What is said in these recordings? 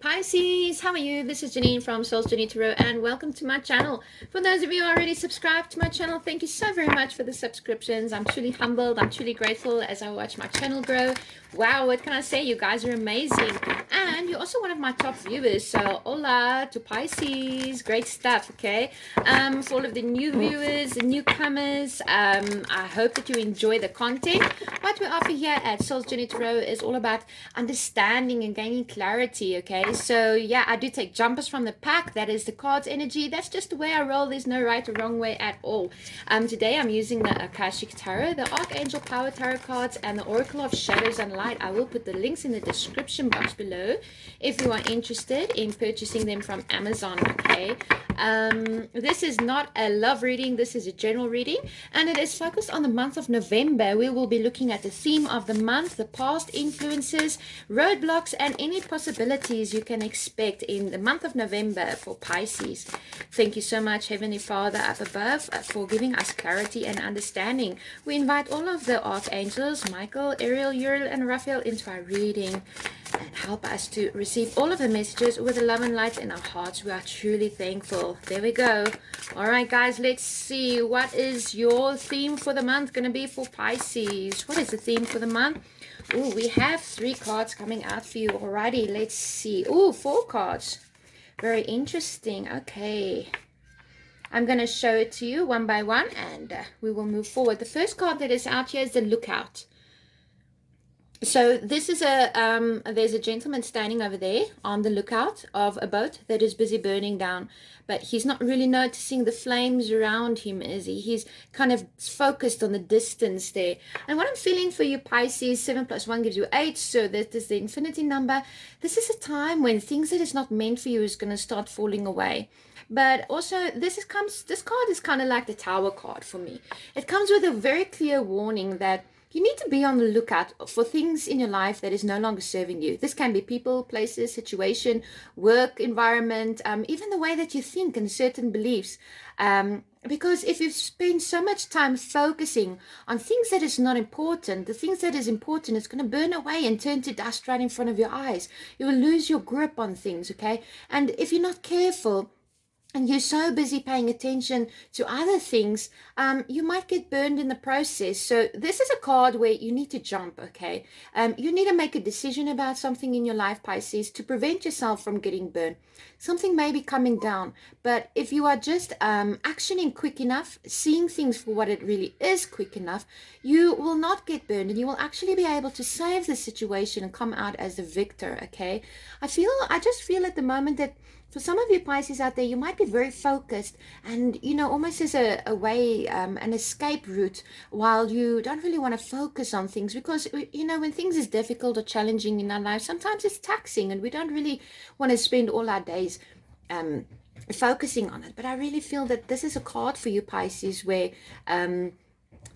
Pisces, how are you? This is Janine from JANINETWO and welcome to my channel. For those of you already subscribed to my channel, thank you so very much for the subscriptions. I'm truly humbled. I'm truly grateful as I watch my channel grow. Wow, what can I say? You guys are amazing. And you're also one of my top viewers. So hola to Pisces. Great stuff, okay? For all of the new viewers, the newcomers, I hope that you enjoy the content. What we offer here at JANINETWO is all about understanding and gaining clarity, okay? So yeah, I do take jumpers from the pack. That is the cards energy. That's just the way I roll. There's no right or wrong way at all. Today I'm using the AKASHIC Tarot, the Archangel Power Tarot cards, and the Oracle of Shadows and Light. I will put the links in the description box below if you are interested in purchasing them from Amazon, okay? This is not a love reading. This is a general reading, and it is focused on the month of November. We will be looking at the theme of the month, the past influences, roadblocks, and any possibilities you can expect in the month of November for Pisces. Thank you so much, Heavenly Father up above, for giving us clarity and understanding. We invite all of the archangels, Michael, Ariel, Uriel, and Raphael, into our reading and help us to receive all of the messages with the love and light in our hearts. We are truly thankful. There we go. All right, guys, let's see. What is your theme for the month going to be for Pisces? What is the theme for the month? Oh, we have 3 cards coming out for you. Alrighty, let's see. Oh, 4 cards. Very interesting. Okay. I'm going to show it to you one by one, and we will move forward. The first card that is out here is the Lookout. So this is there's a gentleman standing over there on the lookout of a boat that is busy burning down, but he's not really noticing the flames around him, is he? He's kind of focused on the distance there. And what I'm feeling for you, Pisces, 7 plus 1 gives you 8, so that is the infinity number. This is a time when things that is not meant for you is going to start falling away. But also this card is kind of like the Tower card for me. It comes with a very clear warning that you need to be on the lookout for things in your life that is no longer serving you. This can be people, places, situation, work environment, even the way that you think and certain beliefs. Because if you spend so much time focusing on things that is not important, the things that is important is going to burn away and turn to dust right in front of your eyes. You will lose your grip on things, okay? And if you're not careful, and you're so busy paying attention to other things, you might get burned in the process. So this is a card where you need to jump, okay? You need to make a decision about something in your life, Pisces, to prevent yourself from getting burned. Something may be coming down, but if you are just actioning quick enough, seeing things for what it really is quick enough, you will not get burned, and you will actually be able to save the situation and come out as the victor, okay? I just feel at the moment that for some of you Pisces out there, you might be very focused and, you know, almost as a way, an escape route, while you don't really want to focus on things because, you know, when things is difficult or challenging in our life, sometimes it's taxing and we don't really want to spend all our days focusing on it. But I really feel that this is a card for you, Pisces, where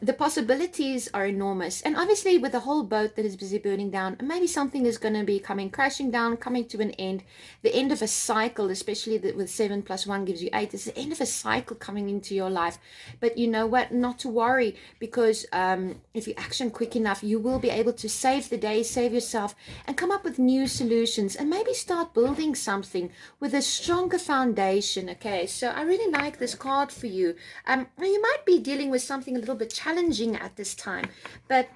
the possibilities are enormous. And obviously with the whole boat that is busy burning down, maybe something is going to be crashing down, coming to an end, the end of a cycle, especially with 7 plus 1 gives you 8. It's the end of a cycle coming into your life. But you know what? Not to worry, because if you action quick enough, you will be able to save the day, save yourself, and come up with new solutions, and maybe start building something with a stronger foundation, okay? So I really like this card for you. You might be dealing with something a little bit challenging at this time, but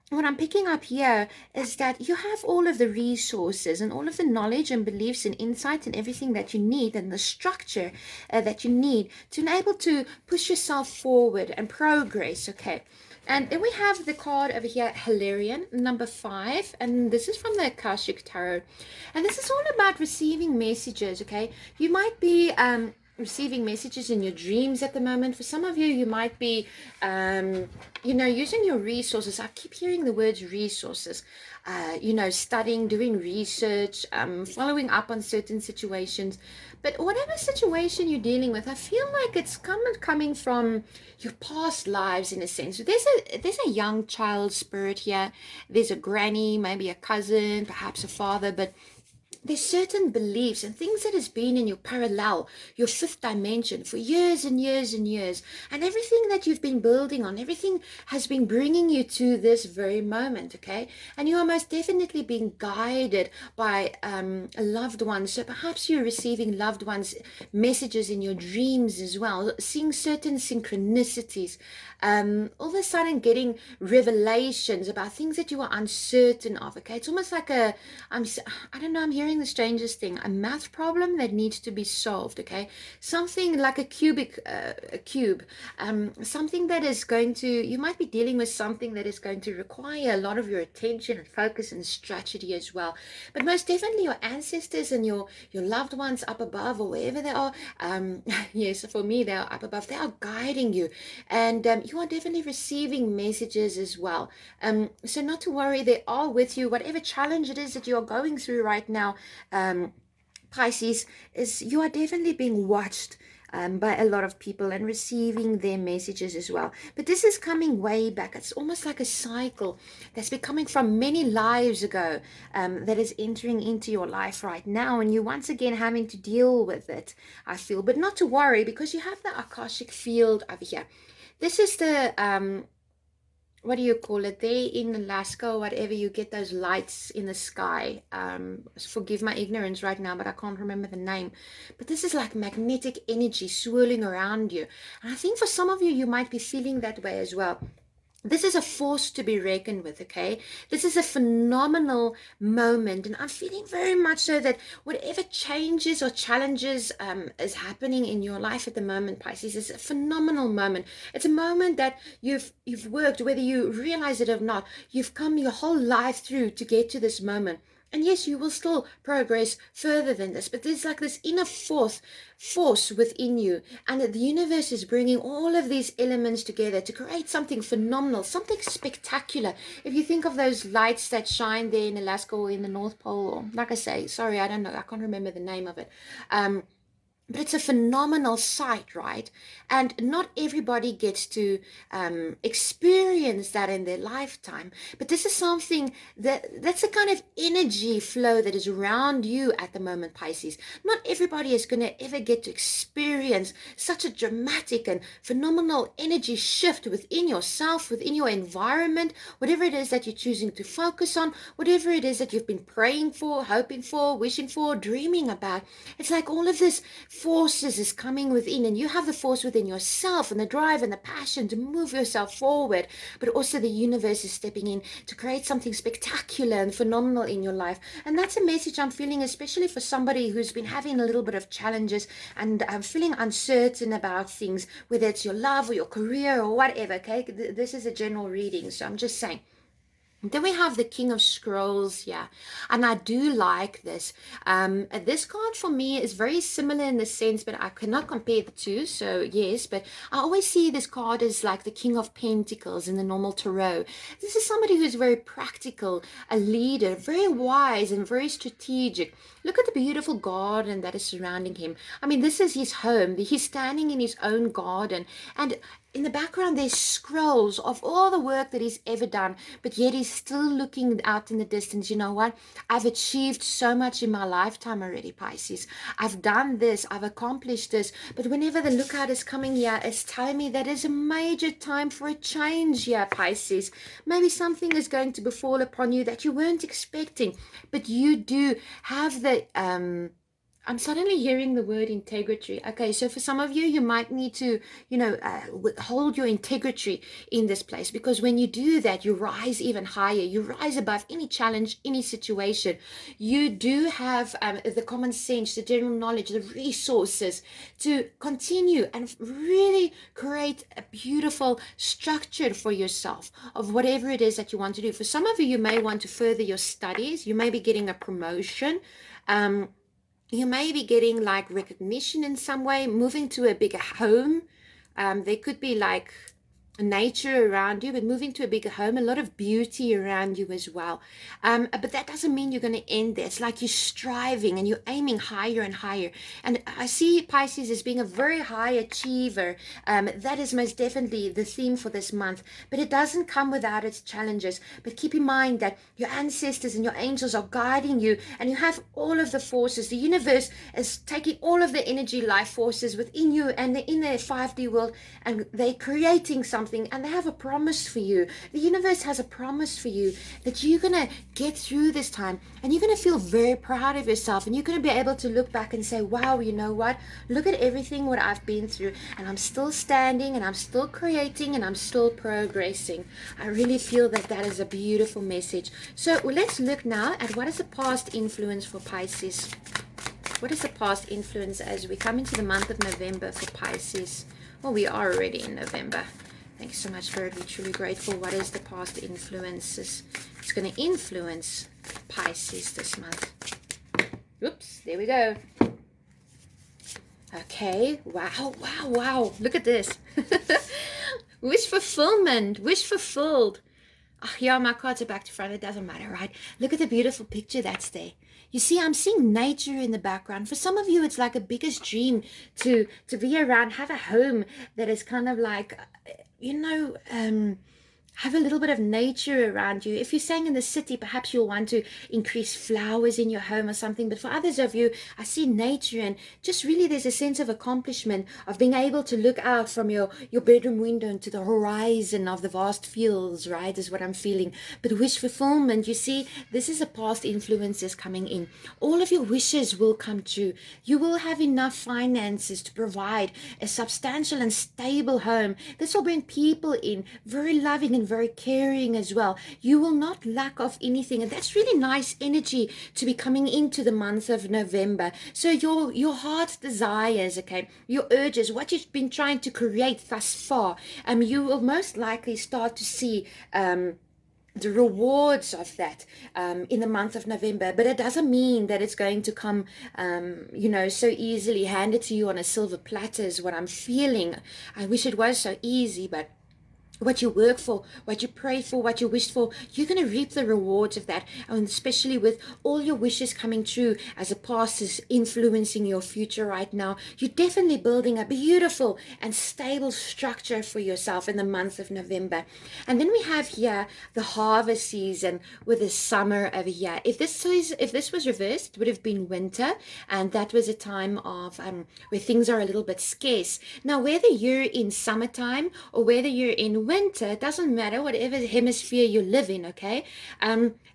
what I'm picking up here is that you have all of the resources and all of the knowledge and beliefs and insight and everything that you need, and the structure that you need to enable to push yourself forward and progress, okay? And then we have the card over here, Hilarion, number 5, and this is from the Akashic Tarot, and this is all about receiving messages, okay? You might be receiving messages in your dreams at the moment. For some of you, you might be, you know, using your resources. I keep hearing the words resources, you know, studying, doing research, following up on certain situations. But whatever situation you're dealing with, I feel like it's coming from your past lives in a sense. There's a young child spirit here. There's a granny, maybe a cousin, perhaps a father, but there's certain beliefs and things that has been in your parallel, your fifth dimension for years and years and years, and everything that you've been building on, everything has been bringing you to this very moment, okay? And you are most definitely being guided by loved ones. So perhaps you're receiving loved ones messages in your dreams as well, seeing certain synchronicities, all of a sudden getting revelations about things that you are uncertain of, okay? It's almost like I don't know, I'm hearing the strangest thing, a math problem that needs to be solved, okay? Something like a cube, something that is going to, you might be dealing with something that is going to require a lot of your attention and focus and strategy as well. But most definitely your ancestors and your loved ones up above or wherever they are, yes, for me, they are up above, they are guiding you. And you are definitely receiving messages as well. So not to worry, they are with you. Whatever challenge it is that you're going through right now, Pisces, is you are definitely being watched by a lot of people and receiving their messages as well. But this is coming way back. It's almost like a cycle that's been coming from many lives ago, that is entering into your life right now, and you're once again having to deal with it, I feel. But not to worry, because you have the AKASHIC field over here. This is the what do you call it, there in Alaska or whatever, you get those lights in the sky. Forgive my ignorance right now, but I can't remember the name. But this is like magnetic energy swirling around you, and I think for some of you, you might be feeling that way as well. This is a force to be reckoned with, okay? This is a phenomenal moment, and I'm feeling very much so that whatever changes or challenges is happening in your life at the moment, Pisces, is a phenomenal moment. It's a moment that you've worked, whether you realize it or not, you've come your whole life through to get to this moment. And yes, you will still progress further than this, but there's like this inner force within you, and the universe is bringing all of these elements together to create something phenomenal, something spectacular. If you think of those lights that shine there in Alaska or in the North Pole, or like I say, sorry, I don't know, I can't remember the name of it. But it's a phenomenal sight, right? And not everybody gets to experience that in their lifetime. But this is something that's a kind of energy flow that is around you at the moment, Pisces. Not everybody is going to ever get to experience such a dramatic and phenomenal energy shift within yourself, within your environment, whatever it is that you're choosing to focus on, whatever it is that you've been praying for, hoping for, wishing for, dreaming about. It's like all of this forces is coming within, and you have the force within yourself and the drive and the passion to move yourself forward, but also the universe is stepping in to create something spectacular and phenomenal in your life. And that's a message I'm feeling, especially for somebody who's been having a little bit of challenges and feeling uncertain about things, whether it's your love or your career or whatever. Okay, this is a general reading, so I'm just saying. Then we have the King of Scrolls here, and I do like this. This card for me is very similar in the sense, but I cannot compare the two, so yes, but I always see this card as like the King of Pentacles in the normal tarot. This is somebody who's very practical, a leader, very wise and very strategic. Look at the beautiful garden that is surrounding him. I mean, this is his home. He's standing in his own garden, and in the background, there's scrolls of all the work that he's ever done, but yet he's still looking out in the distance. You know what? I've achieved so much in my lifetime already, Pisces. I've done this, I've accomplished this, but whenever the lookout is coming here, it's telling me that it's a major time for a change here, Pisces. Maybe something is going to befall upon you that you weren't expecting, but you do have the I'm suddenly hearing the word integrity. Okay, so for some of you, you might need to, hold your integrity in this place, because when you do that, you rise even higher. You rise above any challenge, any situation. You do have the common sense, the general knowledge, the resources to continue and really create a beautiful structure for yourself of whatever it is that you want to do. For some of you, you may want to further your studies. You may be getting a promotion. You may be getting like recognition in some way, moving to a bigger home. There could be like, nature around you, but moving to a bigger home, a lot of beauty around you as well. But that doesn't mean you're going to end there. It's like you're striving and you're aiming higher and higher. And I see Pisces as being a very high achiever. That is most definitely the theme for this month. But it doesn't come without its challenges. But keep in mind that your ancestors and your angels are guiding you, and you have all of the forces. The universe is taking all of the energy, life forces within you and in the 5D world, and they're creating something, and they have a promise for you. The universe has a promise for you that you're going to get through this time, and you're going to feel very proud of yourself, and you're going to be able to look back and say, wow, you know what, look at everything what I've been through, and I'm still standing, and I'm still creating, and I'm still progressing. I really feel that that is a beautiful message. So let's look now at what is the past influence for Pisces. What is the past influence as we come into the month of November for Pisces? Well, we are already in November. Thanks so much for it. We're truly grateful. What is the past influences? It's going to influence Pisces this month. Oops, there we go. Okay, wow, wow, wow. Look at this. Wish fulfillment, wish fulfilled. Oh, yeah, my cards are back to front. It doesn't matter, right? Look at the beautiful picture that's there. You see, I'm seeing nature in the background. For some of you, it's like a biggest dream to be around, have a home that is kind of like, you know, have a little bit of nature around you. If you're staying in the city, perhaps you'll want to increase flowers in your home or something. But for others of you, I see nature, and just really there's a sense of accomplishment of being able to look out from your bedroom window into the horizon of the vast fields, right, is what I'm feeling. But wish fulfillment, you see, this is a past influences coming in. All of your wishes will come true. You will have enough finances to provide a substantial and stable home. This will bring people in, very loving and very caring as well. You will not lack of anything, and that's really nice energy to be coming into the month of November. So your heart desires, okay, your urges, what you've been trying to create thus far, you will most likely start to see the rewards of that in the month of November. But it doesn't mean that it's going to come, you know, so easily handed to you on a silver platter is what I'm feeling. I wish it was so easy, but what you work for, what you pray for, what you wish for, you're going to reap the rewards of that. And especially with all your wishes coming true as the past is influencing your future right now, you're definitely building a beautiful and stable structure for yourself in the month of November. And then we have here the harvest season with the summer over here. If this was reversed, it would have been winter, and that was a time of where things are a little bit scarce. Now, whether you're in summertime or whether you're in winter, it doesn't matter, whatever hemisphere you live in, okay?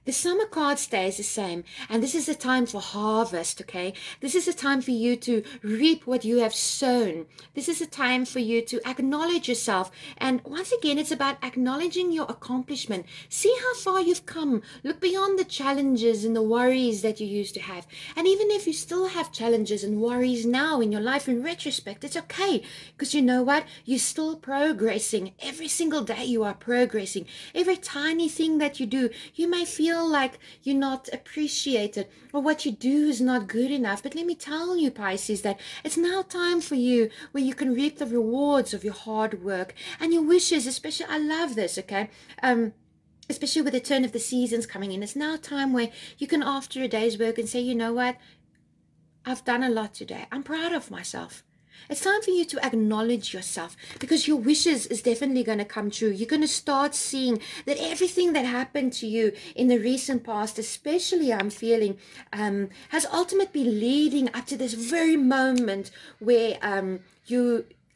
The summer card stays the same, and this is a time for harvest, okay? This is a time for you to reap what you have sown. This is a time for you to acknowledge yourself, and once again, it's about acknowledging your accomplishment. See how far you've come. Look beyond the challenges and the worries that you used to have, and even if you still have challenges and worries now in your life, in retrospect, it's okay, because you know what? You're still progressing. Every single day you are progressing. Every tiny thing that you do, you may feel like you're not appreciated or what you do is not good enough. But let me tell you, Pisces, that it's now time for you where you can reap the rewards of your hard work and your wishes, especially. I love this, okay? Especially with the turn of the seasons coming in. It's now time where you can, after a day's work, and say, you know what? I've done a lot today. I'm proud of myself. It's time for you to acknowledge yourself, because your wishes is definitely going to come true. You're going to start seeing that everything that happened to you in the recent past, especially I'm feeling, has ultimately leading up to this very moment where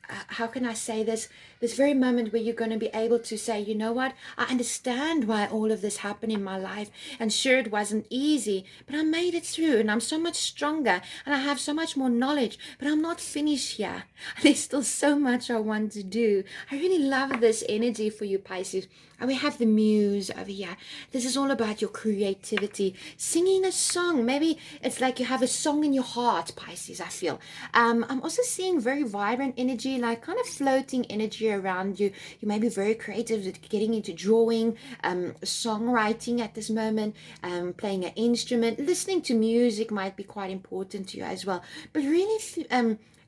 how can I say this very moment where you're going to be able to say, you know what, I understand why all of this happened in my life, and sure, it wasn't easy, but I made it through, and I'm so much stronger, and I have so much more knowledge, but I'm not finished here. There's still so much I want to do. I really love this energy for you, Pisces. And we have the Muse over here. This is all about your creativity, singing a song. Maybe it's like you have a song in your heart, Pisces, I feel. I'm also seeing very vibrant energy, like kind of floating energy around you. You may be very creative at getting into drawing, songwriting at this moment, playing an instrument. Listening to music might be quite important to you as well. But really,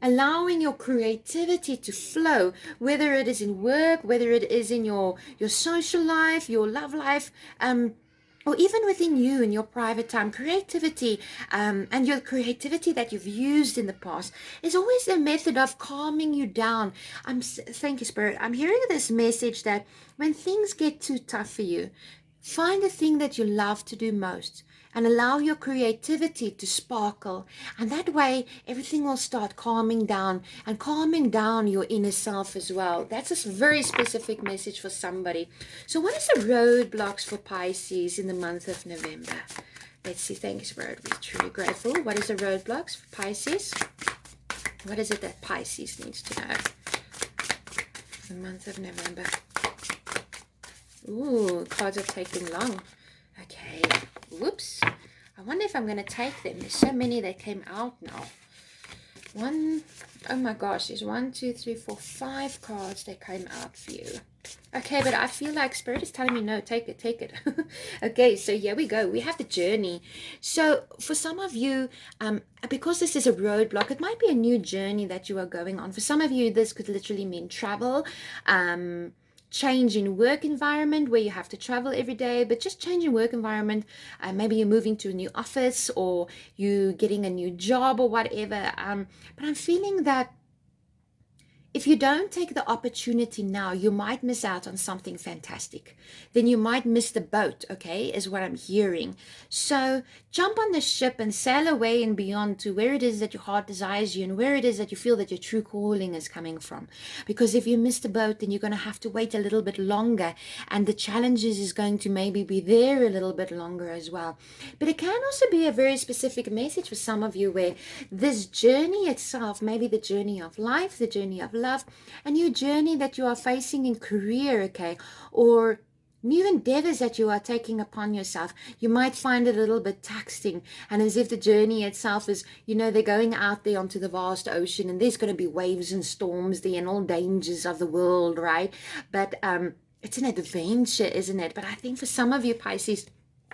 allowing your creativity to flow, whether it is in work, whether it is in your social life, your love life, or even within you in your private time. Creativity, and your creativity that you've used in the past is always a method of calming you down. Thank you, Spirit. I'm hearing this message that when things get too tough for you, find the thing that you love to do most and allow your creativity to sparkle. And that way, everything will start calming down and calming down your inner self as well. That's a very specific message for somebody. So what is the roadblocks for Pisces in the month of November? Let's see. Thank you, Spirit. We're truly grateful. What is the roadblocks for Pisces? What is it that Pisces needs to know? The month of November. Ooh, cards are taking long. Okay. Whoops. I wonder if I'm going to take them. There's so many that came out now. Oh my gosh, there's 1, 2, 3, 4, 5 cards that came out for you. Okay, but I feel like Spirit is telling me, no, take it, take it. Okay, so here we go. We have the journey. So for some of you, because this is a roadblock, it might be a new journey that you are going on. For some of you, this could literally mean travel, change in work environment where you have to travel every day, but just change in work environment. Maybe you're moving to a new office or you getting a new job or whatever. But I'm feeling that if you don't take the opportunity now, you might miss out on something fantastic. Then you might miss the boat, okay, is what I'm hearing. So jump on the ship and sail away and beyond to where it is that your heart desires you and where it is that you feel that your true calling is coming from. Because if you miss the boat, then you're going to have to wait a little bit longer, and the challenges is going to maybe be there a little bit longer as well. But it can also be a very specific message for some of you where this journey itself, maybe the journey of life, the journey of love, a new journey that you are facing in career, okay, or new endeavors that you are taking upon yourself, you might find it a little bit taxing, and as if the journey itself is, they're going out there onto the vast ocean and there's going to be waves and storms there and all dangers of the world, right? But it's an adventure, isn't it? But I think for some of you Pisces,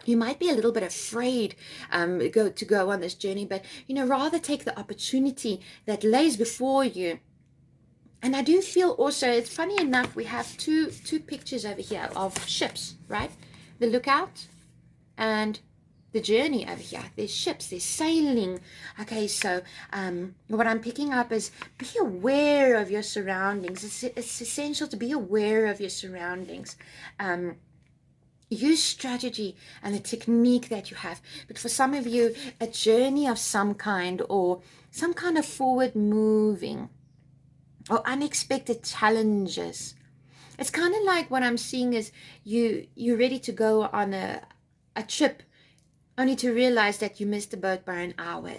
you might be a little bit afraid to go on this journey, but rather take the opportunity that lays before you. And I do feel also, it's funny enough, we have two pictures over here of ships, right? The lookout and the journey over here. There's ships, there's sailing. Okay, so what I'm picking up is be aware of your surroundings. It's essential to be aware of your surroundings. Use strategy and the technique that you have. But for some of you, a journey of some kind or some kind of forward moving or unexpected challenges. It's kind of like what I'm seeing is you're ready to go on a trip only to realize that you missed the boat by an hour.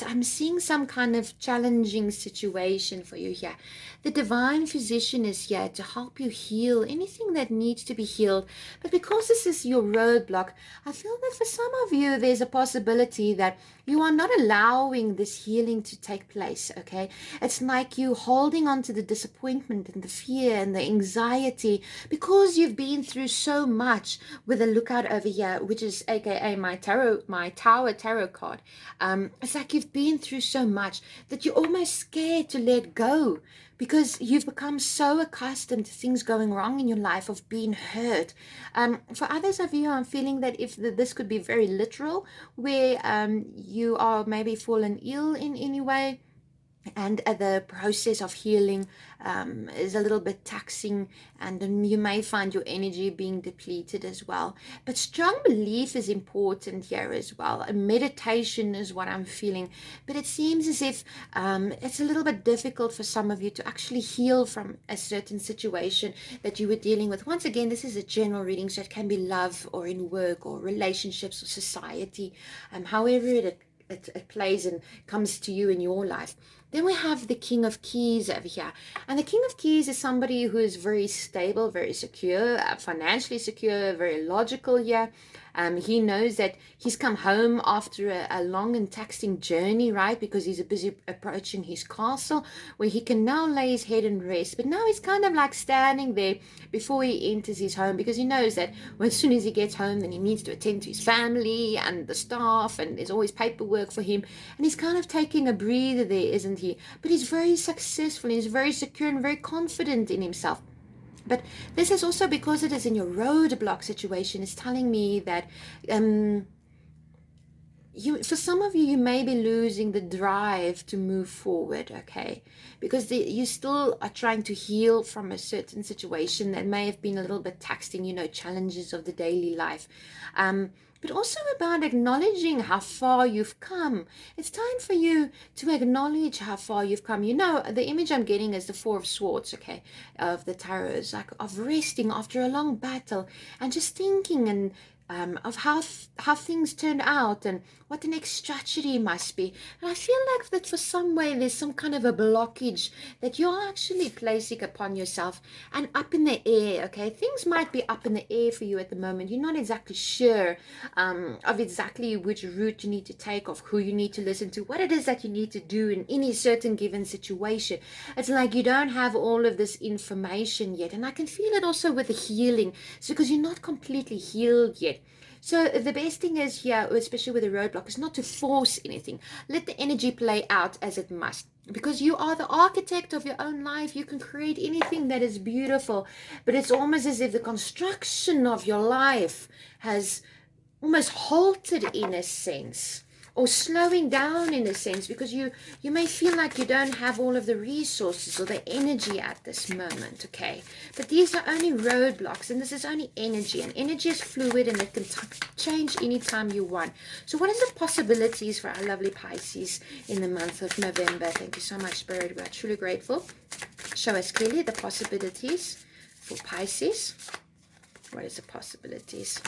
I'm seeing some kind of challenging situation for you here. The divine physician is here to help you heal anything that needs to be healed. But because this is your roadblock, I feel that for some of you, there's a possibility that you are not allowing this healing to take place, okay? It's like you holding on to the disappointment and the fear and the anxiety because you've been through so much with a lookout over here, which is AKA my Tower Tarot card. It's like you've been through so much that you're almost scared to let go because you've become so accustomed to things going wrong in your life, of being hurt. For others of you, I'm feeling that if this could be very literal, where you are maybe fallen ill in any way, and the process of healing is a little bit taxing, and you may find your energy being depleted as well. But strong belief is important here as well. And meditation is what I'm feeling. But it seems as if it's a little bit difficult for some of you to actually heal from a certain situation that you were dealing with. Once again, this is a general reading, so it can be love or in work or relationships or society, however it plays and comes to you in your life. Then we have the King of Keys over here. And the King of Keys is somebody who is very stable, very secure, financially secure, very logical here. He knows that he's come home after a long and taxing journey, right? Because he's busy approaching his castle where he can now lay his head and rest. But now he's kind of like standing there before he enters his home, because he knows that as soon as he gets home, then he needs to attend to his family and the staff, and there's always paperwork for him. And he's kind of taking a breather there, isn't here, but he's very successful, he's very secure and very confident in himself. But this is also because it is in your roadblock situation. It's telling me that for some of you, you may be losing the drive to move forward, okay? Because you still are trying to heal from a certain situation that may have been a little bit taxing, challenges of the daily life. But also about acknowledging how far you've come. It's time for you to acknowledge how far you've come. The image I'm getting is the Four of Swords, okay, of the tarot. It's like of resting after a long battle and just thinking and of how things turned out and what the next strategy must be. And I feel like that for some way there's some kind of a blockage that you're actually placing upon yourself and up in the air, okay? Things might be up in the air for you at the moment. You're not exactly sure of exactly which route you need to take, of who you need to listen to, what it is that you need to do in any certain given situation. It's like you don't have all of this information yet. And I can feel it also with the healing. It's because you're not completely healed yet. So the best thing is here, especially with a roadblock, is not to force anything. Let the energy play out as it must. Because you are the architect of your own life. You can create anything that is beautiful. But it's almost as if the construction of your life has almost halted in a sense, or slowing down in a sense, because you may feel like you don't have all of the resources or the energy at this moment, okay? But these are only roadblocks, and this is only energy, and energy is fluid and it can change anytime you want. So what is the possibilities for our lovely Pisces in the month of November? Thank you so much, Spirit. We're truly grateful. Show us clearly the possibilities for Pisces. What is the possibilities?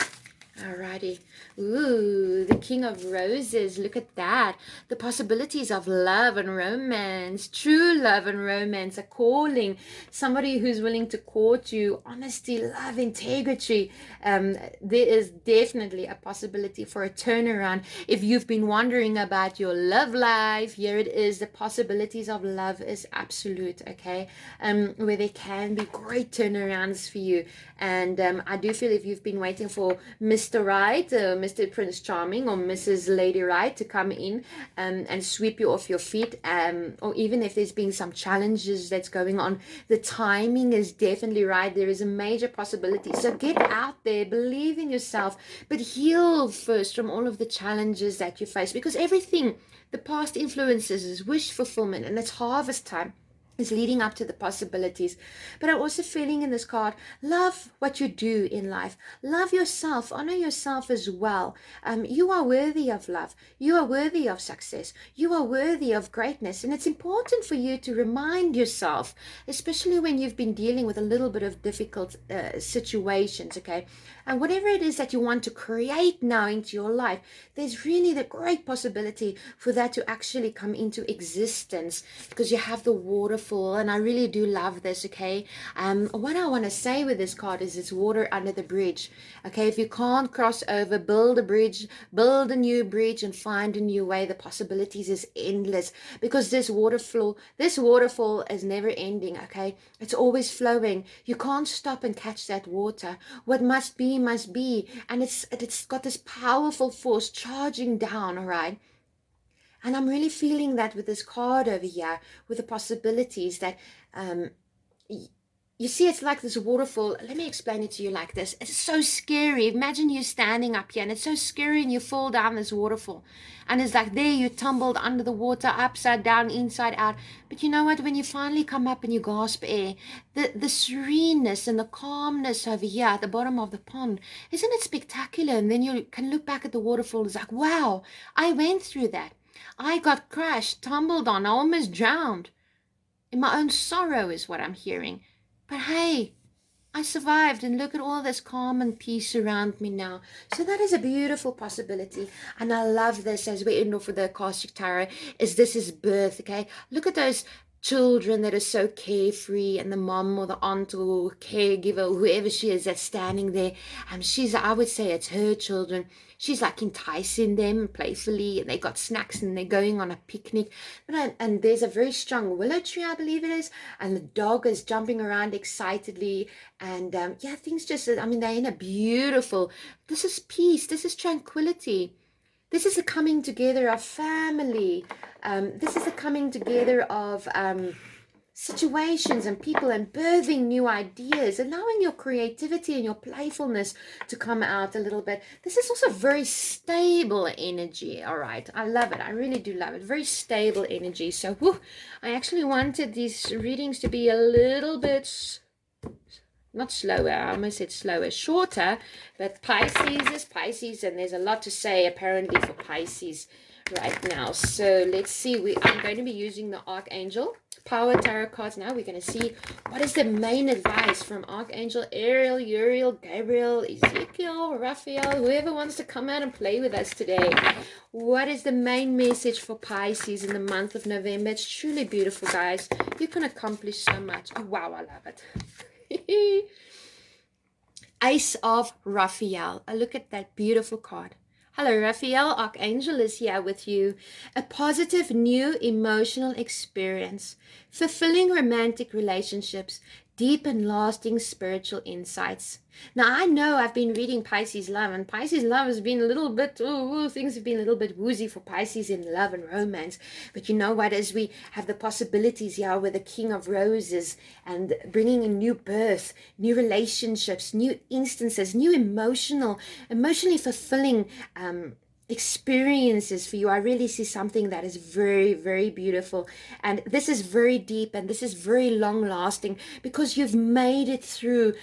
Alrighty. Ooh, the King of Roses. Look at that. The possibilities of love and romance, true love and romance, a calling, somebody who's willing to court you, honesty, love, integrity. There is definitely a possibility for a turnaround. If you've been wondering about your love life, here it is. The possibilities of love is absolute, okay? Where there can be great turnarounds for you. And I do feel if you've been waiting for Mr. Right, Mr. Prince Charming or Mrs. Lady Right to come in and sweep you off your feet, or even if there's been some challenges that's going on, the timing is definitely right. There is a major possibility. So get out there, believe in yourself, but heal first from all of the challenges that you face, because everything, the past influences is wish fulfillment, and it's harvest time. Is leading up to the possibilities. But I'm also feeling in this card, love what you do in life. Love yourself. Honor yourself as well. You are worthy of love. You are worthy of success. You are worthy of greatness. And it's important for you to remind yourself, especially when you've been dealing with a little bit of difficult situations, okay? And whatever it is that you want to create now into your life, there's really the great possibility for that to actually come into existence, because you have the waterfall, and I really do love this, okay? What I want to say with this card is it's water under the bridge, okay? If you can't cross over, build a bridge, build a new bridge, and find a new way. The possibilities is endless, because this waterfall is never ending, okay? It's always flowing. You can't stop and catch that water. What must be, and it's got this powerful force charging down, all right? And I'm really feeling that with this card over here, with the possibilities that you see, it's like this waterfall. Let me explain it to you like this. It's so scary. Imagine you standing up here and it's so scary, and you fall down this waterfall. And it's like there you tumbled under the water, upside down, inside out. But you know what? When you finally come up and you gasp air, the sereneness and the calmness over here at the bottom of the pond, isn't it spectacular? And then you can look back at the waterfall. It's like, wow, I went through that. I got crushed, tumbled on, I almost drowned. In my own sorrow is what I'm hearing. But hey, I survived, and look at all this calm and peace around me now. So that is a beautiful possibility. And I love this as we end off with the AKASHIC Tarot, is this is birth, okay? Look at those children that are so carefree, and the mom or the aunt or caregiver, whoever she is that's standing there. I would say it's her children. She's like enticing them playfully, and they got snacks and they're going on a picnic. And there's a very strong willow tree, I believe it is, and the dog is jumping around excitedly. And things just, they're in a beautiful, this is peace, this is tranquility. This is a coming together of family. This is a coming together of situations and people, and birthing new ideas, allowing your creativity and your playfulness to come out a little bit. This is also very stable energy. All right, I love it. I really do love it. Very stable energy. So I actually wanted these readings to be a little bit not slower, I almost said slower, shorter, but Pisces is Pisces, and there's a lot to say apparently for Pisces right now. So let's see, I'm going to be using the Archangel Power Tarot cards now. We're going to see what is the main advice from Archangel Ariel, Uriel, Gabriel, Ezekiel, Raphael, whoever wants to come out and play with us today. What is the main message for Pisces in the month of November? It's truly beautiful, guys. You can accomplish so much. Oh, wow, I love it. Ace of Raphael. Look at that beautiful card. Hello, Raphael. Archangel is here with you. A positive new emotional experience, fulfilling romantic relationships, deep and lasting spiritual insights. Now, I know I've been reading Pisces love, and Pisces love has been a little bit, things have been a little bit woozy for Pisces in love and romance. But you know what, as we have the possibilities here with the King of Roses and bringing in new birth, new relationships, new instances, new emotionally fulfilling experiences for you, I really see something that is very, very beautiful. And this is very deep, and this is very long lasting, because you've made it through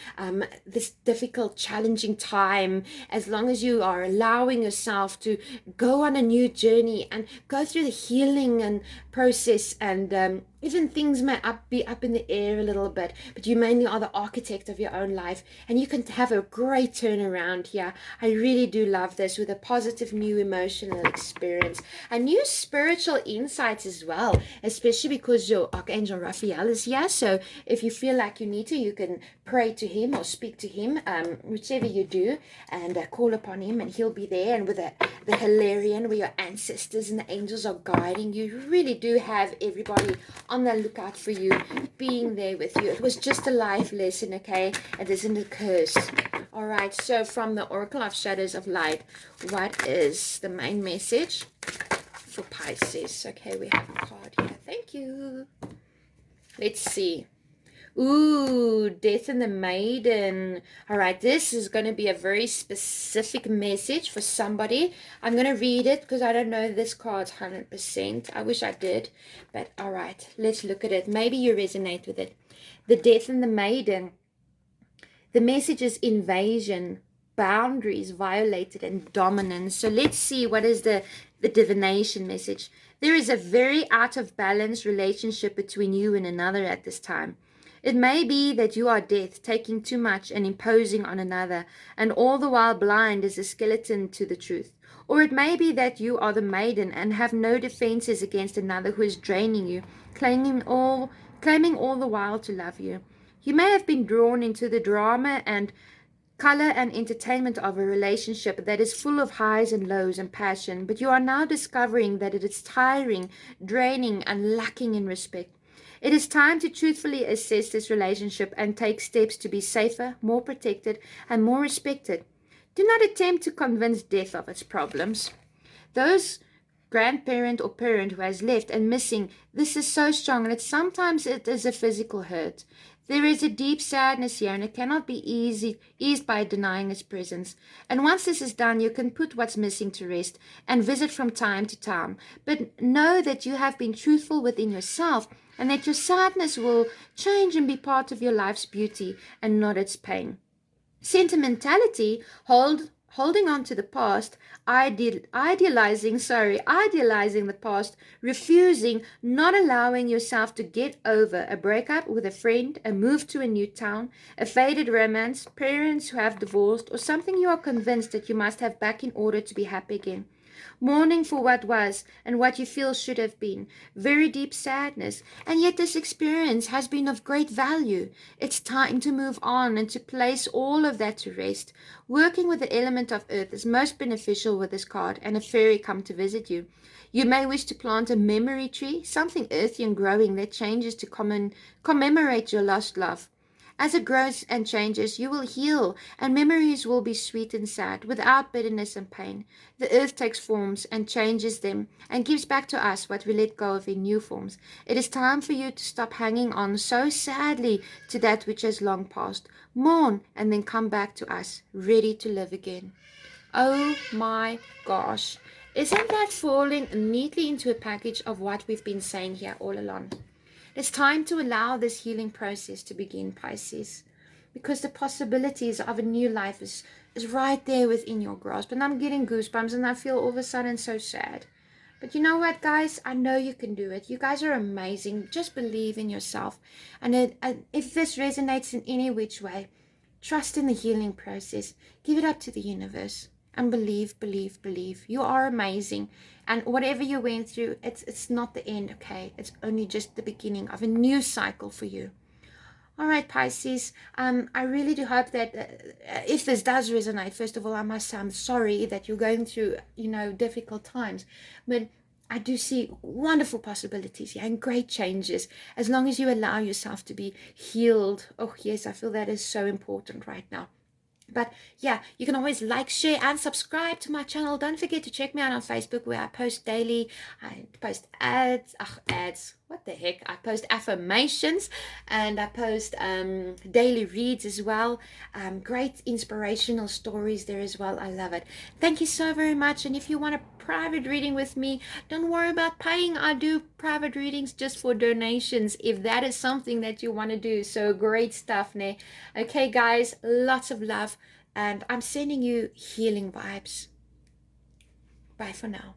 this difficult, challenging time. As long as you are allowing yourself to go on a new journey and go through the healing and process, and even things may be up in the air a little bit, but you mainly are the architect of your own life, and you can have a great turnaround here. I really do love this, with a positive new emotional experience and new spiritual insights as well, especially because your Archangel Raphael is here. So if you feel like you need to, you can pray to him or speak to him, whichever you do, and call upon him, and he'll be there. And with the Hilarion, where your ancestors and the angels are guiding you, you really do have everybody on the lookout for you, being there with you. It was just a life lesson, okay? It isn't a curse. All right, so from the Oracle of Shadows of Light, what is the main message for Pisces? Okay, we have a card here. Thank you. Let's see. Ooh, Death and the Maiden. All right, this is going to be a very specific message for somebody. I'm going to read it because I don't know this card's 100%. I wish I did. But all right, let's look at it. Maybe you resonate with it. The Death and the Maiden. The message is invasion, boundaries violated, and dominance. So let's see, what is the divination message. There is a very out of balance relationship between you and another at this time. It may be that you are death, taking too much and imposing on another, and all the while blind as a skeleton to the truth. Or it may be that you are the maiden and have no defenses against another who is draining you, claiming all the while to love you. You may have been drawn into the drama and color and entertainment of a relationship that is full of highs and lows and passion, but you are now discovering that it is tiring, draining, and lacking in respect. It is time to truthfully assess this relationship and take steps to be safer, more protected, and more respected. Do not attempt to convince death of its problems. Those grandparent or parent who has left and missing, this is so strong, and sometimes it is a physical hurt. There is a deep sadness here, and it cannot be eased by denying its presence. And once this is done, you can put what's missing to rest and visit from time to time. But know that you have been truthful within yourself, and that your sadness will change and be part of your life's beauty and not its pain. Sentimentality, holding on to the past, idealizing the past, refusing, not allowing yourself to get over a breakup with a friend, a move to a new town, a faded romance, parents who have divorced, or something you are convinced that you must have back in order to be happy again. Mourning for what was and what you feel should have been. Very deep sadness. And yet this experience has been of great value. It's time to move on and to place all of that to rest. Working with the element of earth is most beneficial with this card, and a fairy come to visit you. You may wish to plant a memory tree, something earthy and growing that changes to commemorate your lost love. As it grows and changes, you will heal, and memories will be sweet and sad, without bitterness and pain. The earth takes forms and changes them, and gives back to us what we let go of in new forms. It is time for you to stop hanging on so sadly to that which has long passed. Mourn, and then come back to us, ready to live again. Oh my gosh. Isn't that falling neatly into a package of what we've been saying here all along? It's time to allow this healing process to begin, Pisces, because the possibilities of a new life is right there within your grasp. And I'm getting goosebumps and I feel all of a sudden so sad. But you know what, guys? I know you can do it. You guys are amazing. Just believe in yourself. And if this resonates in any which way, trust in the healing process. Give it up to the universe. And believe, believe, believe. You are amazing. And whatever you went through, it's not the end, okay? It's only just the beginning of a new cycle for you. All right, Pisces, I really do hope that if this does resonate, first of all, I must say I'm sorry that you're going through, difficult times. But I do see wonderful possibilities here and great changes as long as you allow yourself to be healed. Oh, yes, I feel that is so important right now. But yeah, you can always like, share, and subscribe to my channel. Don't forget to check me out on Facebook where I post daily. I post ads. What the heck? I post affirmations and I post daily reads as well. Great inspirational stories there as well. I love it. Thank you so very much. And if you want a private reading with me, don't worry about paying. I do private readings just for donations if that is something that you want to do. So great stuff, ne? Okay, guys, lots of love. And I'm sending you healing vibes. Bye for now.